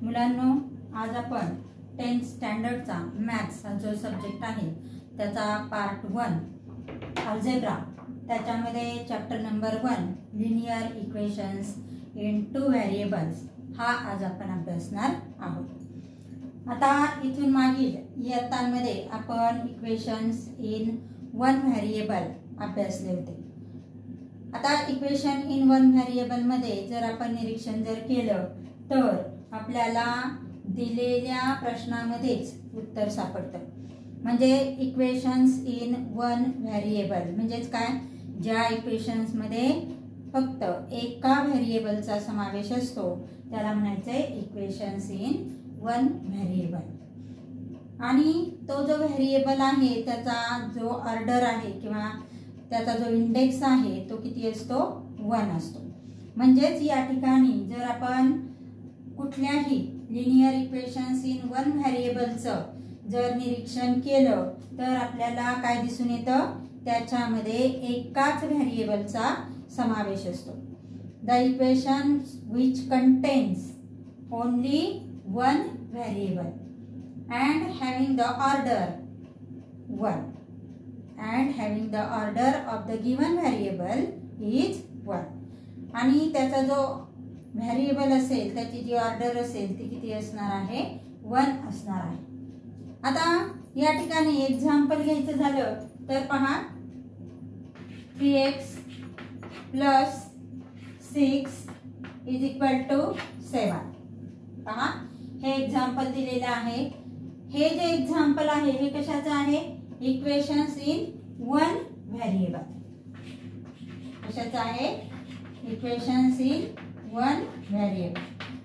मुलांनो, आज आपण 10th स्टँडर्डचा मॅथ्स हा जो सब्जेक्ट आहे त्याचा पार्ट 1 अल्जेब्रा त्याच्यामध्ये chapter number 1 linear equations in 2 variables हा आज आपण अभ्यासणार आहोत। आता इथून मागील इयत्तांमध्ये आपण इक्वेशन्स इन 1 व्हेरिएबल अभ्यासले होते। आता इक्वेशन इन 1 व्हेरिएबल मध्ये जर आपण निरीक्षण जर केलं तर आपल्याला दिलेल्या प्रश्नामध्येच उत्तर सापडतं। म्हणजे इक्वेशन्स इन 1 व्हेरिएबल म्हणजेच काय, ज्या इक्वेशन्स मध्ये फक्त एका व्हेरिएबलचा समावेश असतो त्याला म्हणायचंय इक्वेशन्स इन 1 व्हेरिएबल। आणि तो जो व्हेरिएबल आहे त्याचा जो ऑर्डर आहे किंवा त्याचा जो इंडेक्स आहे तो किती असतो, 1 असतो। म्हणजेच या ठिकाणी जर आपण कुठल्याही लिनियर इक्वेशन्स इन 1 व्हेरिएबलचं जर निरीक्षण केलं तर आपल्याला काय दिसून येतं, त्याच्यामध्ये एकाच व्हेरिएबलचा समावेश असतो। The equation which contains only 1 variable and having the order 1 and having the order of the given variable is 1 आणि त्याचा जो व्हेरिएबल असेल त्याची जी ऑर्डर असेल ती किती असणार आहे, 1 असणार आहे। आता या ठिकाणी एक्झाम्पल घ्यायचं झालं तर पहा 3x + 6 = 7। पहा हे एक्झाम्पल दिलेलं आहे। हे जे एक्झाम्पल आहे हे कशाचं आहे, इक्वेशन्स इन 1 व्हेरिएबल। कशाचं आहे, इक्वेशन्स इन 1 व्हेरिएबल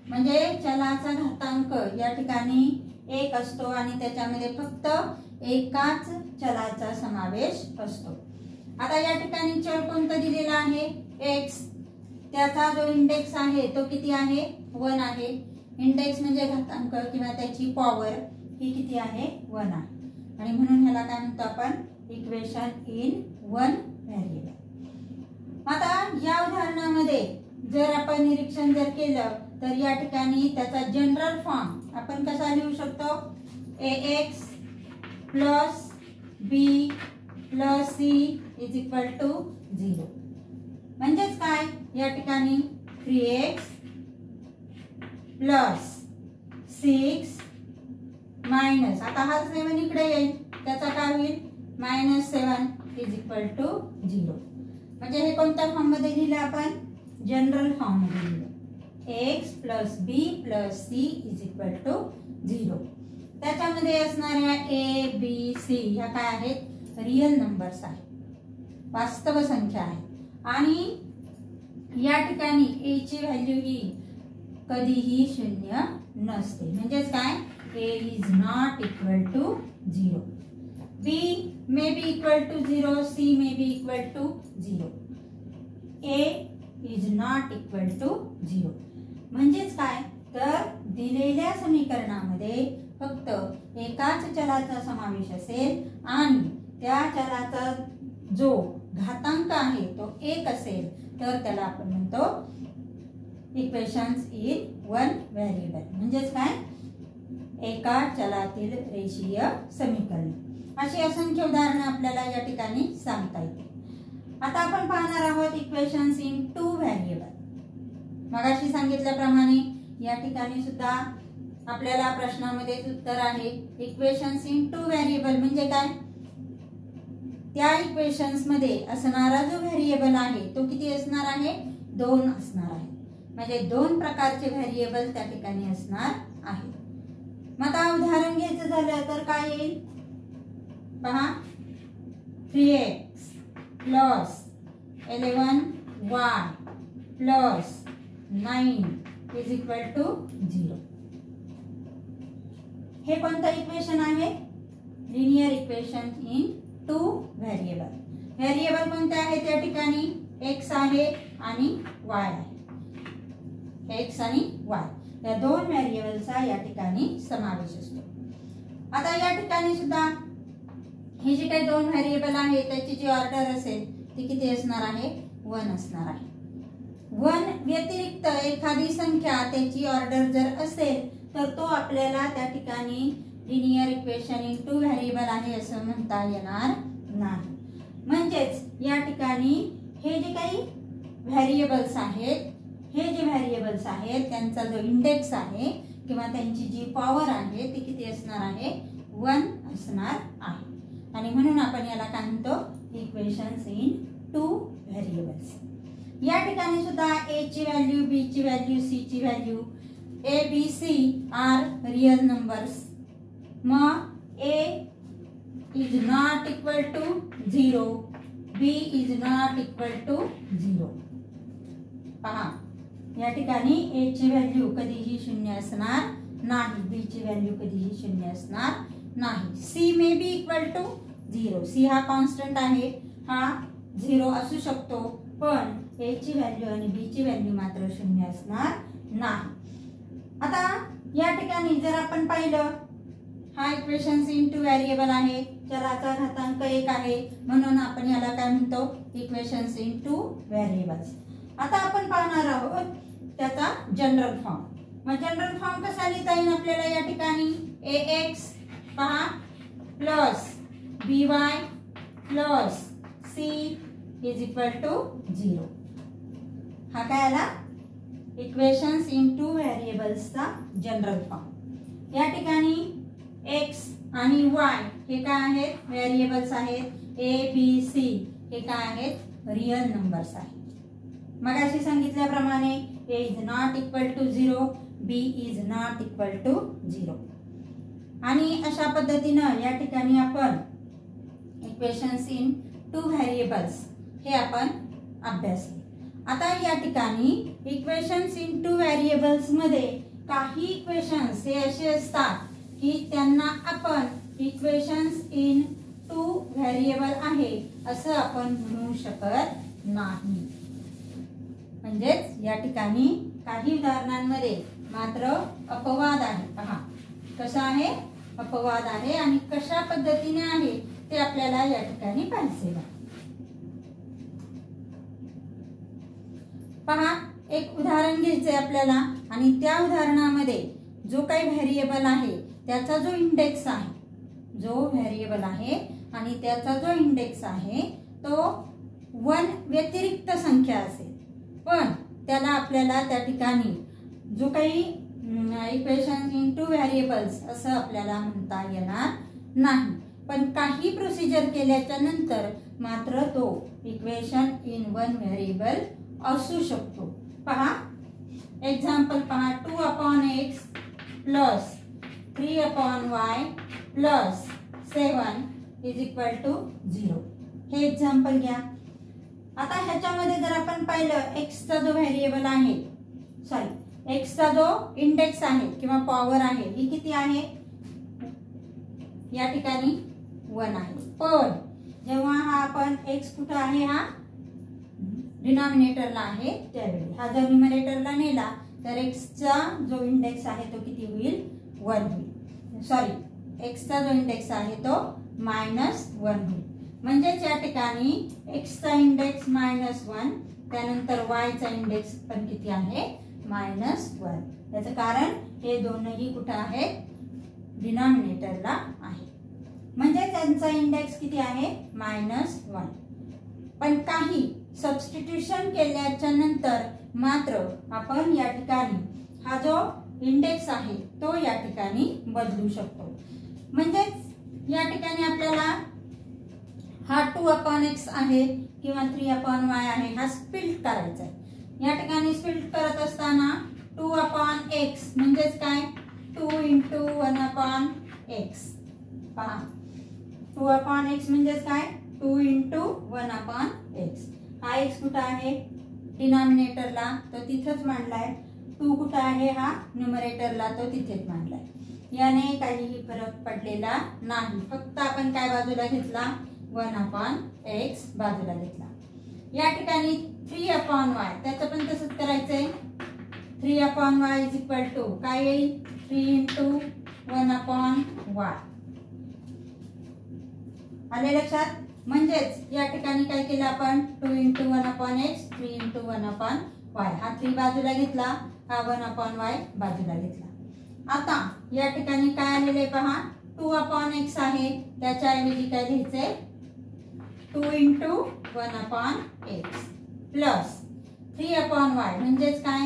म्हणजे चलाचा घातांक या ठिकाणी 1 असतो आणि त्याच्यामध्ये फक्त एकाच चलाचा समावेश असतो। आता या ठिकाणी चल कोणता दिलेला आहे, x, त्याचा जो इंडेक्स आहे तो किती आहे, 1 आहे। इंडेक्स म्हणजे घातांक किंवा त्याची पॉवर ही किती आहे, 1 आहे आणि म्हणून ह्याला काय म्हणतो आपण, इक्वेशन इन 1 व्हेरिएबल। आता या उदाहरणामध्ये जर आपण निरीक्षण जर केलं तर या ठिकाणी त्याचा जनरल फॉर्म आपण कसा लिहू शकतो, ax + b + c = 0। म्हणजेच काय, या ठिकाणी 3x + 6 मायनस, आता हा 7 इकडे येईल त्याचा काय होईल, -7 = 0। म्हणजे हे कोणत्या फॉर्म मध्ये लिहिलं आपण, जनरल फॉर्म मध्ये लिहिलं, x + b + c = 0। त्याच्यामध्ये असणाऱ्या a b c ह्या काय आहेत, रियल नंबर्स आहेत, वास्तव संख्या आहे आणि या ठिकाणी a ची व्हॅल्यू ही कधीही 0 नसते। म्हणजेच काय, a is not equal to 0, b may be equal to 0, c may be equal to 0, a is not equal to 0। म्हणजेच काय, तर दिलेल्या समीकरणामध्ये फक्त एकाच चलाचा समावेश असेल आणि त्या चलाचा जो घातांक आहे तो 1 असेल तर त्याला आपण म्हणतो इक्वेशन्स इन 1 व्हेरिएबल। म्हणजेच काय, एका चलातील रेषीय समीकरण। अशी असंख्य उदाहरणे आपल्याला या ठिकाणी सांगता येतील। आता आपण पाहणार आहोत इक्वेशन्स इन 2 व्हेरिएबल। मगाशी सांगितल्याप्रमाणे या ठिकाणी सुद्धा आपल्याला प्रश्नामध्ये उत्तर आहे, इक्वेशन्स इन 2 व्हेरिएबल म्हणजे काय, त्या इक्वेशन्स मध्ये असणारा जो व्हेरिएबल आहे तो किती असणार आहे, 2 असणार आहे। म्हणजे 2 प्रकारचे व्हेरिएबल त्या ठिकाणी असणार आहे। मग आता उदाहरण घ्यायचं झालं तर काय येईल, पहा 3x + 11y + 9 = 0। हे कोणतं इक्वेशन आहे, linear equation in 2 variable. Variable कोणते आहेत या ठिकाणी, x आहे आणि y आहे, x आणि y या 2 व्हेरिएबलचा या ठिकाणी समावेश असतो। आता या ठिकाणी सुद्धा हे जे काही 2 व्हेरिएबल आहे त्याची जी ऑर्डर असेल ती किती असणार आहे, 1 असणार आहे। 1 व्यतिरिक्त एखादी संख्या त्याची ऑर्डर जर असेल तर तो आपल्याला त्या ठिकाणी linear equation in two variable आहे असं म्हणता येणार नाही. म्हणजेच या ठिकाणी हे जे काही व्हेरिएबल्स आहेत, हे जे व्हेरिएबल्स आहेत त्यांचा जो इंडेक्स आहे किंवा त्यांची जी पॉवर आहे ती किती असणार आहे, 1 असणार आहे. आणि म्हणून आपण याला काय म्हणतो, इक्वेशन्स इन टू व्हेरिएबल्स. या ठिकाणी सुद्धा a ची व्हॅल्यू, b ची व्हॅल्यू, c ची value, a b c are real numbers. मग a is not equal to 0, b is not equal to 0. पहा या ठिकाणी a ची व्हॅल्यू कधीही 0 असणार नाही, b ची व्हॅल्यू कधीही 0 असणार नाही. c may be equal to 0. c हा कॉन्स्टंट आहे, हा 0 असू शकतो, पण a ची व्हॅल्यू आणि b ची व्हॅल्यू मात्र 0 असणार नाही. आता या ठिकाणी जर आपण पाहिलं, हा इक्वेशन्स इन टू व्हेरिएबल आहे, चलाचा घातांक 1 आहे, म्हणून आपण याला काय म्हणतो, इक्वेशन्स इन टू व्हेरिएबल्स. आता आपण पाहणार आहोत त्याचा जनरल फॉर्म. मग जनरल फॉर्म कसा लिहिता येईल आपल्याला, या ठिकाणी ax पहा plus by plus c is equal to 0. हा काय आला, इक्वेशन्स इन टू व्हेरिएबल्सचा जनरल फॉर्म. या ठिकाणी x आणि y हे काय आहेत, व्हेरिएबल्स आहेत. a b c हे काय आहेत, रियल नंबर्स आहेत. मगाशी सांगितल्याप्रमाणे a is not equal to 0, b is not equal to 0. आणि अशा पद्धतीनं या ठिकाणी आपण इक्वेशन्स इन टू व्हेरिएबल्स हे आपण अभ्यासले. आता या ठिकाणी इक्वेशन्स इन टू व्हेरिएबल्स मध्ये काही इक्वेशन्स हे असे असतात की त्यांना आपण इक्वेशन्स इन टू व्हेरिएबल आहे असं आपण म्हणू शकत नाही. म्हणजेच या ठिकाणी काही उदाहरणांमध्ये मात्र अपवाद आहे. पहा कसा आहे, अपवाद आहे, आणि कशा पद्धतीने आहे ते आपल्याला या ठिकाणी पाहायचे आहे. पहा एक उदाहरण घ्यायचंय आपल्याला, आणि त्या उदाहरणामध्ये जो काही व्हेरिएबल आहे त्याचा जो इंडेक्स आहे, जो व्हेरिएबल आहे आणि त्याचा जो इंडेक्स आहे तो 1 व्यतिरिक्त संख्या असेल, पण त्याला आपल्याला त्या ठिकाणी जो काही इक्वेशन इन टू व्हेरिएबल्स असं आपल्याला म्हणता येणार नाही. पण काही प्रोसिजर केल्याच्या नंतर मात्र तो इक्वेशन इन 1 व्हेरिएबल असू शकतो. पहा एक्झाम्पल पहा, 2/x plus 3/y plus 7 is equal to 0. हे एक्झाम्पल घ्या. आता ह्याच्यामध्ये जर आपण पाहिलं, x चा जो व्हेरिएबल आहे, सॉरी x चा जो इंडेक्स आहे किंवा पॉवर आहे ही किती आहे, या ठिकाणी 1 आहे. पण जेव्हा हा आपण x कुठं आहे, हा डिनॉमिनेटरला आहे, त्यावेळी हा जर न्यूमरेटरला नेला तर x चा जो इंडेक्स आहे तो किती होईल, 1 होईल. सॉरी x चा जो इंडेक्स आहे तो -1 होईल. म्हणजेच या ठिकाणी x चा इंडेक्स -1, त्यानंतर y चा इंडेक्स पण किती आहे, -1. याचं कारण हे दोनही कुठं आहेत, डिनॉमिनेटरला आहे. म्हणजे त्यांचा इंडेक्स किती आहे, -1. पण काही सबस्टिट्यूशन केल्याच्या नंतर मात्र आपण या ठिकाणी हा जो इंडेक्स आहे तो या ठिकाणी बदलू शकतो. म्हणजेच या ठिकाणी आपल्याला हा 2/x आहे किंवा 3/y आहे, हा स्प्लिट करायचा आहे. या ठिकाणी स्प्लिट करत असताना 2/x म्हणजेच काय, 2 × 1/x. पहा 2/x म्हणजेच काय, 2 × 1/x. हा x कुठं आहे, डिनॉमिनेटरला, तो तिथेच मांडलाय. 2 कुठं आहे, हा न्यूमरेटरला, तो तिथेच मांडलाय. याने काहीही फरक पडलेला नाही. फक्त आपण काय बाजूला घेतला, 1/x बाजूला घेतला. या ठिकाणी 3/y त्याचं पण तसंच करायचंय. 3/y इज इक्वल टू काय येईल, 3 × 1/y. आले लक्षात. म्हणजेच या ठिकाणी काय केलं आपण, 2 × 1/x, 3 × 1/y. हा 3 बाजूला घेतला, हा 1/y बाजूला घेतला. आता या ठिकाणी काय आलेले आहे पहा, 2/x आहे, त्याच्याऐवजी काय लिहायचंय 2 × 1/x प्लस 3/y म्हणजेच काय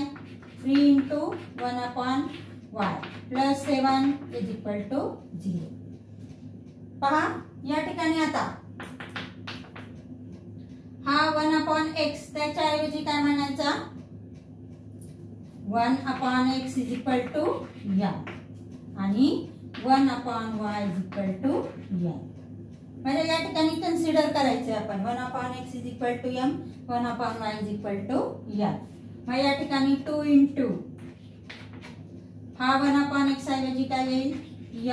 3 × 1/y प्लस 7 = 0. पहा या ठिकाणी आता हा 1/x त्याच्याऐवजी काय म्हणायचा 1/x = m आणि 1/y = n. म्हणजे या ठिकाणी कन्सिडर करायचे आपण 1/x = m 1/y = n. मग या ठिकाणी 2 × हा 1/x ऐवजी काय येईल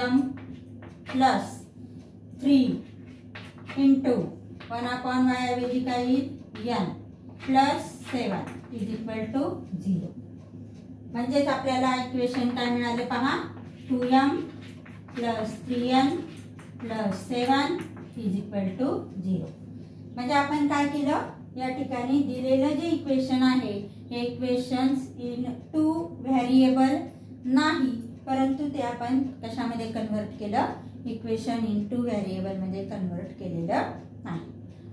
m प्लस 3 × 1/y ऐवजी काय येईल n प्लस 7 = 0. म्हणजेच आपल्याला इक्वेशन काय मिळाले पहा 2m प्लस 3n प्लस 7 = 0. म्हणजे आपण काय केलं या ठिकाणी दिलेलं जे इक्वेशन आहे हे इक्वेशन्स इन 2 व्हेरिएबल नाही, परंतु ते आपण कशामध्ये कन्वर्ट केलं इक्वेशन इन 2 व्हेरिएबल मध्ये कन्वर्ट केलेलं आहे.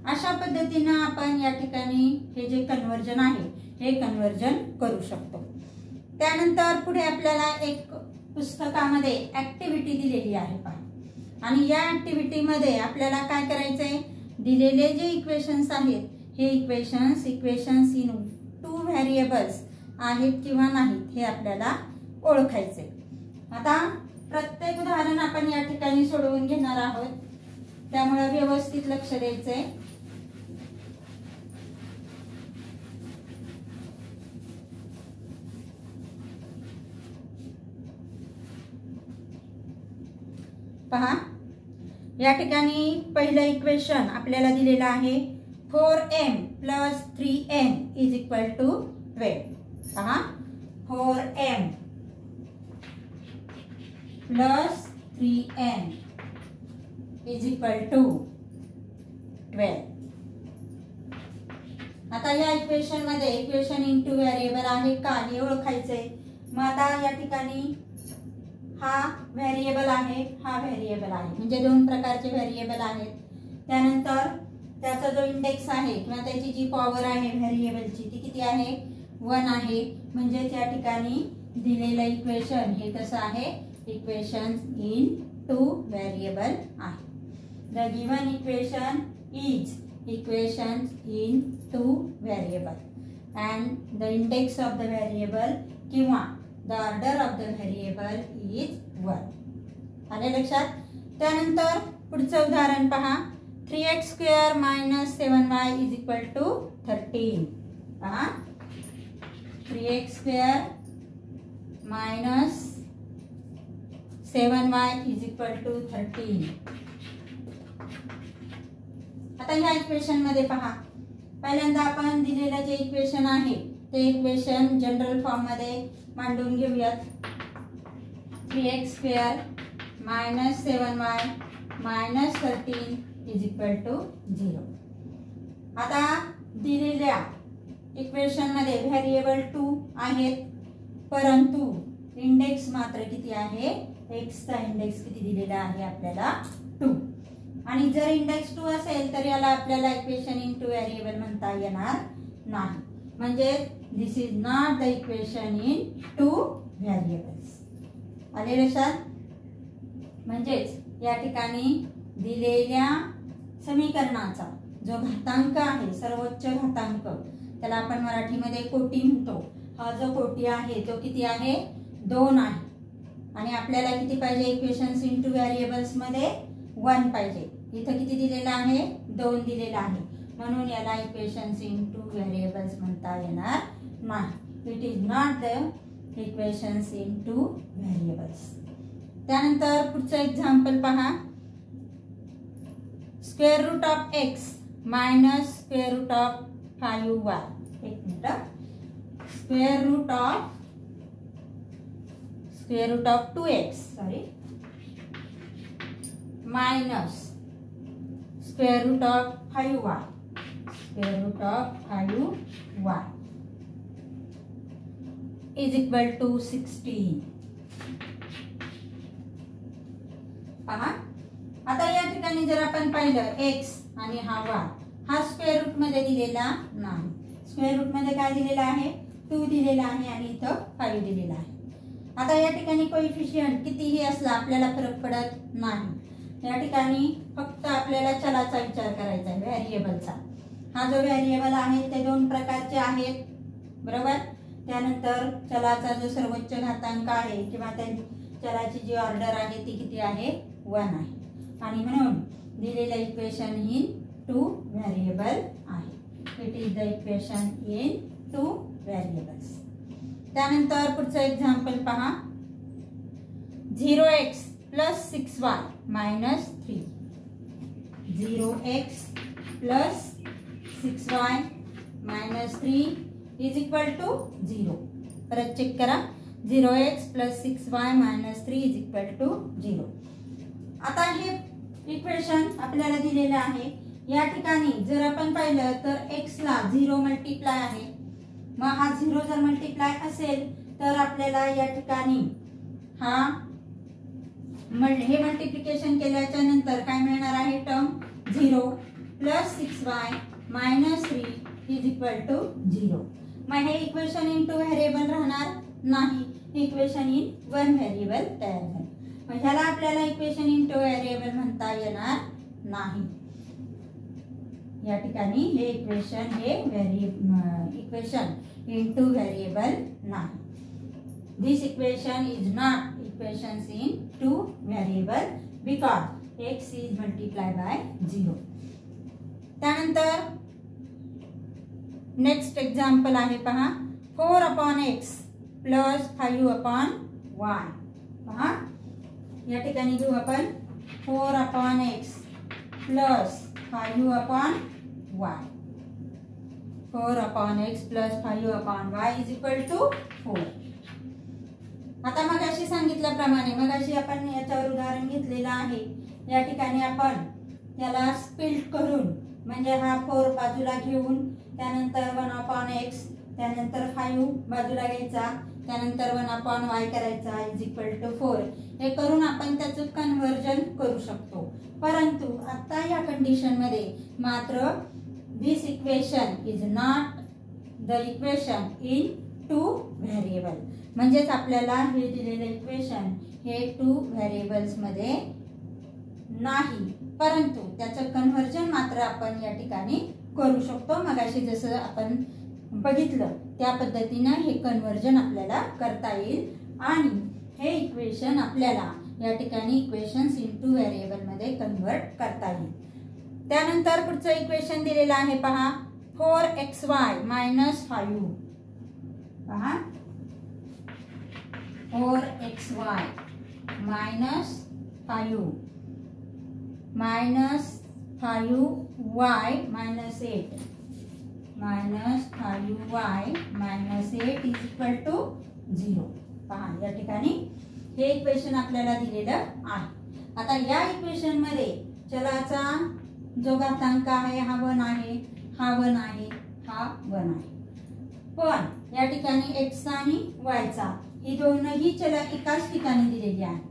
अशा पद्धतीने आपण या ठिकाणी हे जे कन्वर्जन आहे हे कन्वर्जन करू शकतो. त्यानंतर पुढे आपल्याला एक पुस्तकामध्ये ऍक्टिव्हिटी दिलेली आहे पहा, आणि या ऍक्टिव्हिटी मध्ये आपल्याला काय करायचंय दिलेले जे इक्वेशन्स आहेत हे इक्वेशन्स इन 2 व्हेरिएबल्स आहेत किंवा नाहीत हे आपल्याला ओळखायचे. आता प्रत्येक उदाहरण आपण या ठिकाणी सोडवून घेणार आहोत, त्यामुळे व्यवस्थित लक्ष द्यायचंय. पहा या ठिकाणी पहिलं इक्वेशन आपल्याला दिलेलं आहे 4m प्लस 3n = 12. पहा 4m प्लस 3n = 12. आता या इक्वेशन मध्ये इक्वेशन इन 2 व्हेरिएबल आहे का हे ओळखायचंय. मग आता या ठिकाणी हा व्हेरिएबल आहे हा व्हेरिएबल आहे, म्हणजे 2 प्रकारचे व्हेरिएबल आहेत. त्यानंतर त्याचा जो इंडेक्स आहे किंवा त्याची जी पॉवर आहे व्हेरिएबलची ती किती आहे 1 आहे. म्हणजे त्या ठिकाणी दिलेलं इक्वेशन हे कसं आहे इक्वेशन इन 2 व्हेरिएबल आहे. The given equation is equation in 2 variable and the index of the variable किंवा the order of the variable is 1. आले लक्षात. त्यानंतर पुढचं उदाहरण पहा 3x² - 7y = 13. पहा 3x² - 7y = 13. आता ह्या इक्वेशन मध्ये पहा पहिल्यांदा आपण दिलेलं जे इक्वेशन आहे ते इक्वेशन जनरल फॉर्म मध्ये मांडून घेऊयात. 3x² - 7y - 13 = 0. आता दिलेल्या इक्वेशन मध्ये व्हेरिएबल 2 आहेत, परंतु इंडेक्स मात्र किती आहे x चा इंडेक्स किती दिलेला आहे आपल्याला 2. आणि जर इंडेक्स 2 असेल तर याला आपल्याला इक्वेशन इन 2 व्हेरिएबल म्हणता येणार नाही. म्हणजे this is not the equation in 2 variables. आले लक्षात. म्हणजेच या ठिकाणी दिलेल्या समीकरणाचा जो घातांक आहे सर्वोच्च घातांक त्याला आपण मराठीमध्ये कोटी म्हणतो. हा जो कोटी आहे तो किती आहे 2 आहे, आणि आपल्याला किती पाहिजे इक्वेशन्स इन 2 व्हेरिएबल्स मध्ये 1 पाहिजे. इथं किती दिलेलं आहे 2 दिलेला आहे, म्हणून याला इक्वेशन्स इन 2 व्हेरिएबल्स म्हणता येणार नाही. It is not the equations in 2 variables. त्यानंतर पुढचं एक्झाम्पल पहा √x - √5y. एक minute. √2x minus √5y is equal to 16. पहा आता या ठिकाणी जर आपण पाहिलं x आणि हा y हा स्क्वेअर रूट मध्ये दिलेला नाही. स्क्वेअर रूट मध्ये काय दिलेला आहे 2 दिलेला आहे आणि इथं 5 दिलेला आहे. आता या ठिकाणी कोइफिशियंट कितीही असला आपल्याला फरक पडत नाही. या ठिकाणी फक्त आपल्याला चलाचा विचार करायचा आहे, व्हेरिएबलचा. हा जो व्हेरिएबल आहे ते 2 प्रकारचे आहेत बरोबर. त्यानंतर चलाचा जो सर्वोच्च घातांक आहे किंवा त्या चलाची जी ऑर्डर आहे ती किती आहे 1 आहे. आणि म्हणून दिलेलं इक्वेशन इन 2 व्हेरिएबल आहे. It is the equation in 2 variables. त्यानंतर पुढचं एक्झाम्पल पहा. 0x plus 6y minus 3. 0x plus 6y minus 3 is equal to 0. परत चेक करा. 0x plus 6y minus 3 is equal to 0. आता हे इक्वेशन आपल्याला दिलेलं आहे. या ठिकाणी जर आपण पाहिलं तर x ला 0 मल्टिप्लाय आहे. मग हा 0 जर मल्टिप्लाय असेल तर आपल्याला या ठिकाणी हे मल्टिप्लिकेशन केल्याच्या नंतर काय मिळणार आहे term 0 plus 6y minus 3 is equal to 0. मग हे इक्वेशन इन 2 व्हेरिएबल राहणार नाही. इक्वेशन इन 1 व्हेरिएबल तयार झाले. मग ह्याला आपल्याला इक्वेशन इन 2 व्हेरिएबल म्हणता येणार नाही. या ठिकाणी हे इक्वेशन इन 2 व्हेरिएबल नाही. This equation is not equations in 2 variable because x is multiplied by 0. त्यानंतर नेक्स्ट एक्झाम्पल आहे पहा. 4 upon x plus 5 upon y. पहा या ठिकाणी घेऊ आपण 4 upon x plus 5 upon y. 4 upon x plus 5 upon y is equal to 4. आता मगाशी सांगितल्याप्रमाणे मगाशी आपण याच्यावर उदाहरण घेतलेलं आहे. या ठिकाणी आपण त्याला स्प्लिट करून म्हणजे हा 4 बाजूला घेऊन त्यानंतर 1 upon x त्यानंतर 5 बाजूला घ्यायचा त्यानंतर 1 upon y करायचा इज इक्वल टू 4. हे करून आपण त्याचं कन्वर्जन करू शकतो. परंतु आता या कंडिशन मध्ये मात्र this equation is not the equation in 2 variable. म्हणजेच आपल्याला हे दिलेले इक्वेशन हे 2 व्हेरिएबल्स मध्ये नाही. परंतु त्याचं कन्वर्जन मात्र आपण या ठिकाणी करू शकतो. मगाशी जसं आपण बघितलं त्या पद्धतीने हे कन्वर्जन आपल्याला करता येईल आणि हे इक्वेशन आपल्याला या ठिकाणी इक्वेशन्स इन 2 व्हेरिएबल मध्ये कन्वर्ट करता येईल. त्यानंतर पुढचं इक्वेशन दिलेलं आहे पहा. 4xy minus 5. पहा 4xy minus 5 minus 5y minus 8 minus 5y minus 8 is equal to 0. पहा या ठिकाणी हे इक्वेशन आपल्याला दिलेलं आहे. आता या इक्वेशन मध्ये चलाचा जो घातांक आहे हा 1 आहे, हा 1 आहे, हा 1 आहे. पण या ठिकाणी x आणि y चा ही दोनही चल एकाच ठिकाणी दिलेली आहे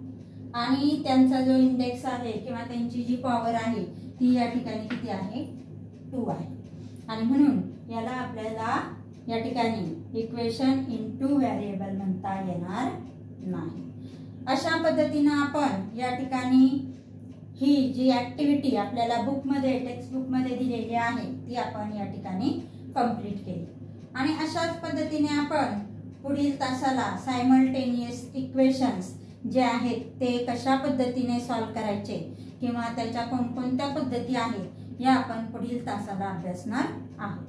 आणि त्यांचा जो इंडेक्स आहे किंवा त्यांची जी पॉवर आहे ती या ठिकाणी किती आहे 2 आहे. आणि म्हणून याला आपल्याला या ठिकाणी इक्वेशन इन 2 व्हेरिएबल म्हणता येणार नाही. अशा पद्धतीने आपण या ठिकाणी ही जी ऍक्टिव्हिटी आपल्याला बुक मध्ये टेक्स्ट बुक मध्ये दिलेली आहे ती आपण या ठिकाणी कंप्लीट केली. आणि अशाच पद्धतीने आपण पुढील तासाला सायमल्टेनियस इक्वेशन्स जे आहेत ते कशा पद्धतीने सॉल्व्ह करायचे किंवा त्याच्या कोणकोणत्या पद्धती आहेत या आपण पुढील तासाला अभ्यासणार आहोत.